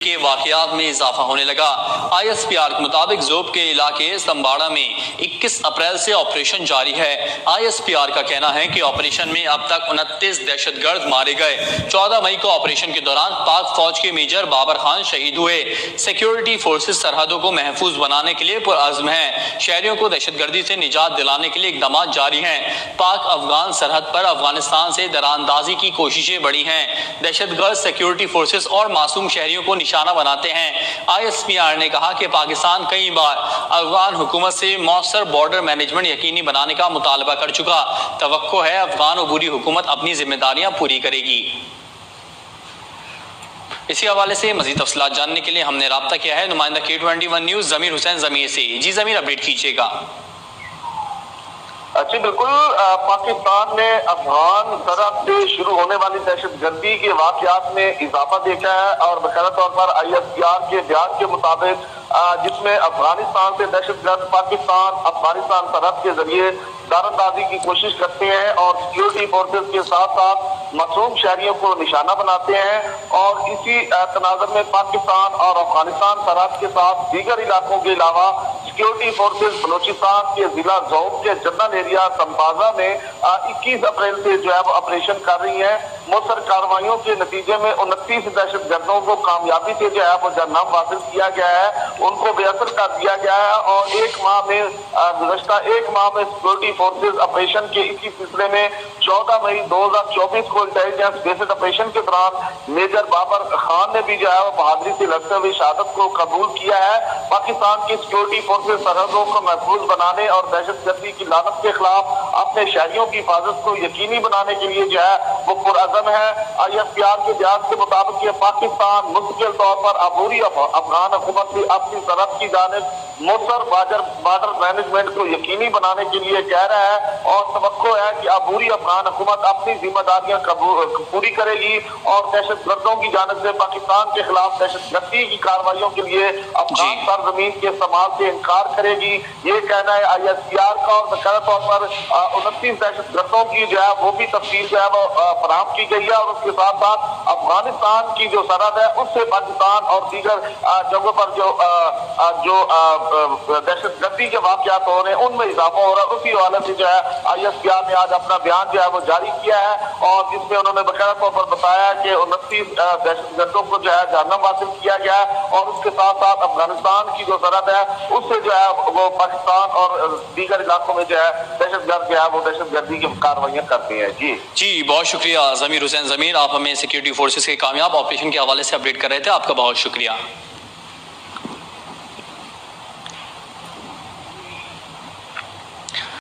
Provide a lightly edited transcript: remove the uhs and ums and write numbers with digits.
کے واقعات میں اضافہ ہونے لگا۔ آئی ایس پی آر کے مطابق زوب کے علاقے سمباڑا میں 21 اپریل سے آپریشن جاری ہے۔ آئی ایس پی آر کا کہنا ہے کہ آپریشن میں اب تک 29 دہشت گرد مارے گئے۔ 14 مئی کو آپریشن کے دوران پاک فوج کے میجر بابر خان شہید ہوئے۔ سیکیورٹی فورسز سرحدوں کو محفوظ بنانے کے لیے پرعزم ہیں۔ شہریوں کو دہشت گردی سے نجات دلانے کے لیے اقدامات جاری ہیں۔ پاک افغان سرحد پر افغانستان سے دراندازی کی کوششیں بڑھی ہیں۔ دہشت گرد سیکیورٹی فورسز اور معصوم شہریوں کو نشانہ بناتے ہیں۔ آئی ایس پی آر نے کہا کہ پاکستان کئی بار افغان حکومت سے مؤثر بارڈر مینجمنٹ یقینی بنانے کا مطالبہ کر چکا۔ توقع ہے افغان عبوری حکومت اپنی ذمہ داریاں پوری کرے گی۔ اسی حوالے سے مزید تفصیلات جاننے کے لیے ہم نے رابطہ کیا ہے نمائندہ K21 نیوز ضمیر حسین ضمیر سے۔ جی ضمیر، اپڈیٹ کیجیے گا۔ جی بالکل، پاکستان نے افغان سرحد سے شروع ہونے والی دہشت گردی کے واقعات میں اضافہ دیکھا ہے، اور باقاعدہ طور پر آئی ایس پی آر کے بیان کے مطابق جس میں افغانستان سے دہشت گرد پاکستان افغانستان سرحد کے ذریعے داراندازی کی کوشش کرتے ہیں اور سیکیورٹی فورسز کے ساتھ ساتھ معصوم شہریوں کو نشانہ بناتے ہیں، اور اسی تناظر میں پاکستان اور افغانستان سرحد کے ساتھ دیگر علاقوں کے علاوہ سیکیورٹی فورسز بلوچستان کے ضلع زوب کے جنرل ایریا سمبازا میں 21 اپریل سے جو ہے وہ آپریشن کر رہی ہیں۔ مؤثر کارروائیوں کے نتیجے میں 29 دہشت گردوں کو کامیابی سے جو ہے وہ جرنام حاصل کیا گیا ہے، ان کو بے اثر کر دیا گیا ہے، اور گزشتہ ایک ماہ میں سیکیورٹی فورسز آپریشن کے اسی سلسلے میں 14 مئی 2024 کو انٹیلیجنس بیسڈ آپریشن کے دوران میجر بابر خان نے بھی جو ہے وہ بہادری سے لڑتے ہوئے شہادت کو قبول کیا ہے۔ پاکستان کی سیکیورٹی فورسز سرحدوں کو محفوظ بنانے اور دہشت گردی کی لعنت کے خلاف اپنے شہریوں کی حفاظت کو یقینی بنانے کے لیے جو ہے وہ پرعزم ہے۔ آئی ایس پی آر کے بیان کے مطابق یہ پاکستان مستقل طور پر عبوری افغان حکومت سے اپنی سرحد کی جانب مؤثر بارڈر مینجمنٹ کو یقینی بنانے کے لیے کہہ رہا ہے، اور توقع ہے کہ عبوری افغان حکومت اپنی ذمہ داریاں پوری کرے گی اور دہشت گردوں کی جانب سے پاکستان کے خلاف دہشت گردی کی کارروائیوں کے لیے افغان سرزمین کے استعمال سے انکار کرے گی، یہ کہنا ہے آئی ایس پی آر کا۔ اور باقاعدہ طور پر 29 دہشت گردوں کی جو ہے وہ بھی تفصیل جو ہے وہ فراہم کی گئی ہے، اور اس کے ساتھ ساتھ افغانستان کی جو سرحد ہے اس سے پاکستان اور دیگر جگہوں پر جو دہشت گردی کے واقعات ہو رہے ہیں ان میں اضافہ ہو رہا ہے۔ اسی حوالے سے جو ہے آئی ایس پی آر نے آج اپنا بیان جو ہے وہ جاری کیا ہے، اور جس میں انہوں نے باقاعدہ طور پر بتایا کہ 29 دہشت گردوں کو جو ہے جہنم حاصل کیا گیا ہے، اور اس کے ساتھ ساتھ افغانستان کی جو سرحد ہے اس سے جو ہے وہ پاکستان اور دیگر علاقوں میں جو ہے دہشت گرد جو ہے وہ دہشت گردی کی کارروائیاں کرتے ہیں۔ جی بہت شکریہ ضمیر حسین ضمیر، آپ ہمیں سیکیورٹی فورسز کے کامیاب آپریشن کے حوالے سے اپڈیٹ کر رہے تھے، آپ کا بہت شکریہ۔